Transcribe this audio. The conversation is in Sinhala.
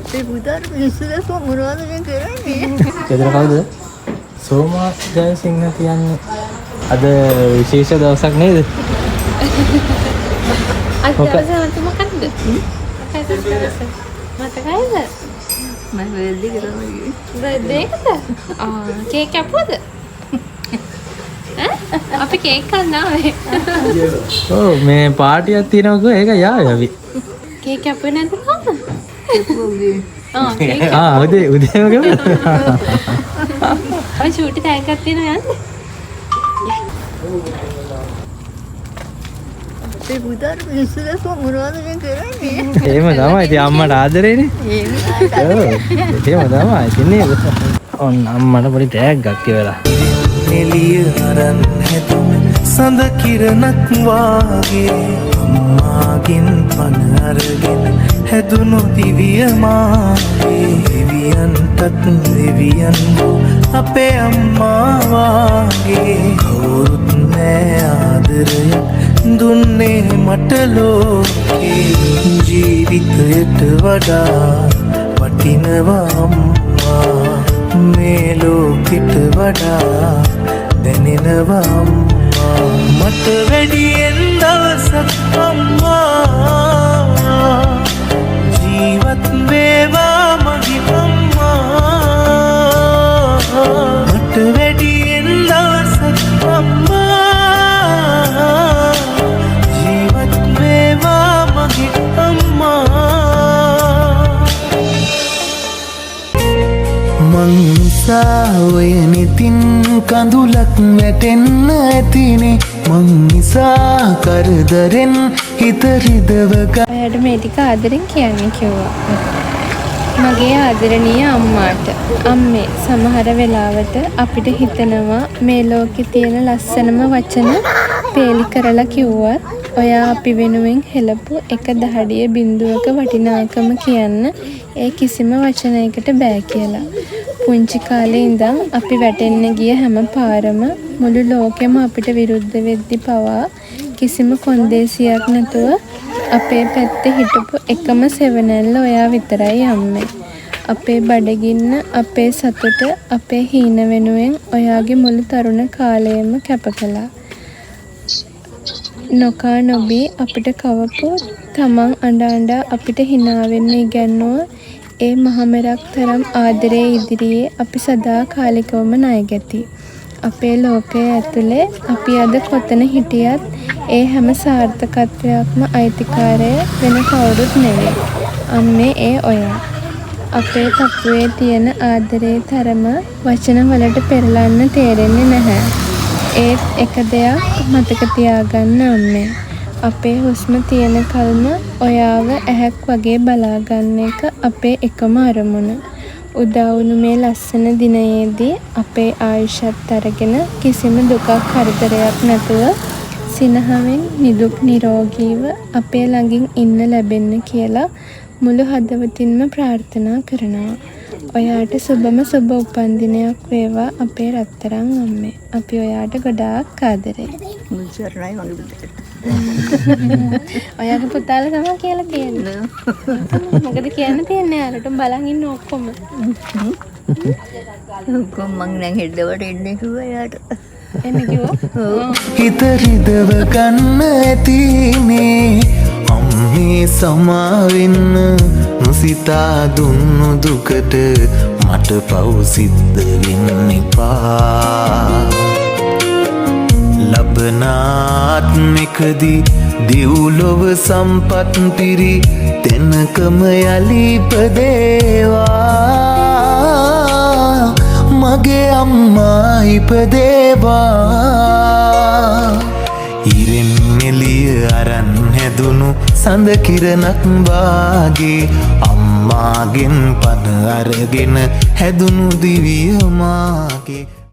අපේ පුතාට මිනිස්සුලා මොනවද මේ කරන්නේ? ගෙදර කවුද? සෝමා ජයසිංහ කියන්නේ අද විශේෂ දවසක් නේද? අද දවස මොකක්ද? මතකයිද? මම වෙල්දි කරන්නේ. බර්ත්ඩේකද? කේක් කැපුවද? අපි කේක් කන්න ආවේ. ඔව් මේ පාටියක් තියෙනවකෝ ඒක යාවි අපි. කේක් කැපුවේ නැද්ද කොහොමද? උදේම ගමු. ඔය චූටි තෑග්ගක් තියෙනවා යන්න. අපේ පුතාට මිනිස්සුලා මොනවද මේ කරන්නේ? එහෙම තමයි. ඉතින් අම්මට ආදරේනේ. එහෙම තමයි. ඉතින් නේද? ඔන්න අම්මට පොඩි තෑග්ගක් කියලා. එළිය අරන් හැදුන සඳ කිරණක් වාගේ අම්මාගෙන් පණ අරගෙන හැදුණු දිවිය මාගේ දෙවියන්ටත් දෙවියන් වූ අපේ අම්මා වාගේ කවුරුත් නෑ ආදරයක් දුන්නේ මට ලෝකේ ජීවිතයට වඩා වටිනවා අම්මා මේ ලෝකෙට වඩා දැනෙනවා අම්මා මට වැඩියෙන් දවසක් අම්මා ජීවත් වේවා මගේ අම්මා මට වැඩියෙන් දවසක් අම්මා ජීවත් වේවා මගේ අම්මා මං නිසා ඔය නෙතින් කඳුලක් වැටෙන්න ඇතිනේ මං නිසා කරදරෙන් හිත රිදවග ඔයාට මේ ටික ආදරෙන් කියන්න කිව්වා. මගේ ආදරණීය අම්මාට. අම්මේ සමහර වෙලාවට අපිට හිතෙනවා මේ ලෝකේ තියෙන ලස්සනම වචන පේලි කරලා කිව්වත් ඔයා අපි වෙනුවෙන් හෙළපු එක දහඩිය බිඳුවක වටිනාකම කියන්න ඒ කිසිම වචනයකට බෑ කියලා. පුංචි කාලේ ඉඳන් අපි වැටෙන්න ගිය හැම පාරම මුළු ලෝකෙම අපිට විරුද්ධ වෙද්දි පවා කිසිම කොන්දේසියක් නැතුව අපේ පැත්තේ හිටපු එකම සෙවණැල්ල ඔයා විතරයි අම්මේ. අපේ බඩගින්න, අපේ සතුට, අපේ හීන වෙනුවෙන් ඔයාගේ මුළු තරුණ කාලයම කැප කළා. නොකා නොබී අපිට කවපු තමන් අඬ අපිට hina වෙන්න ඉගැන්නුව ඒ මහමෙරක් තරම් ආදරේ ඉදිරියේ අපි සදා කාලිකවම ණයගැති. අපේ ලෝකයේ ඇතුලේ අපි අද කොතන හිටියත් ඒ හැම සාර්ථකත්වයක්ම අයිතිකාරය වෙන කවුරුත් නෙවෙයි. අම්මේ ඒ ඔයා. අපේ තප්පුවේ තියෙන ආදරේ තරම වචන වලට පෙරලන්න තේරෙන්නේ නැහැ. ඒත් එක දෙයක් මතක තියාගන්න අම්මේ. අපේ හුස්ම තියෙන කල්ම ඔයාව ඇහැක් වගේ බලාගන්න එක අපේ එකම අරමුණ. උදාවුණු මේ ලස්සන දිනයේදී අපේ ආයුෂත් අරගෙන කිසිම දුකක් කරදරයක් නැතුව සිනහවෙන් නිදුක් නිරෝගීව අපේ ළඟින් ඉන්න ලැබෙන්න කියලා මුළු හදවතින්ම ප්‍රාර්ථනා කරනවා. ඔයාට සුබම සුබ උපන්දිනයක් වේවා අපේ රත්තරන් අම්මේ. අපි ඔයාට ගොඩාක් ආදරේ. මුල්සර්ණයි මගේ පුතාට. ඔයාගේ පුතාලා තමයි කියලා කියන්නේ. මොකද කියන්න තියන්නේ යාලට බලන් ඉන්න ඔක්කොම. කොම් මං නම් හෙඩවට එන්නේ කිව්වා යාට. එන්න කිව්වා. හිත රිදව ගන්න ඇතිනේ අම්මේ සමාවෙන්න නොසිතා දුන්නු දුකට මට පව් සිද්ධ වෙන්න එපා ලබනාත්මකදී දිව්ලොව සම්පත් පිරි තැනකම යලි ඉපදේවා මගේ අම්මා ඉපදේවා ඉරෙන් එළිය අරන් හැදුණු සඳ කිරණක් වාගේ අම්මාගෙන් පණ අරගෙන හැදුණු දිවිය මාගේ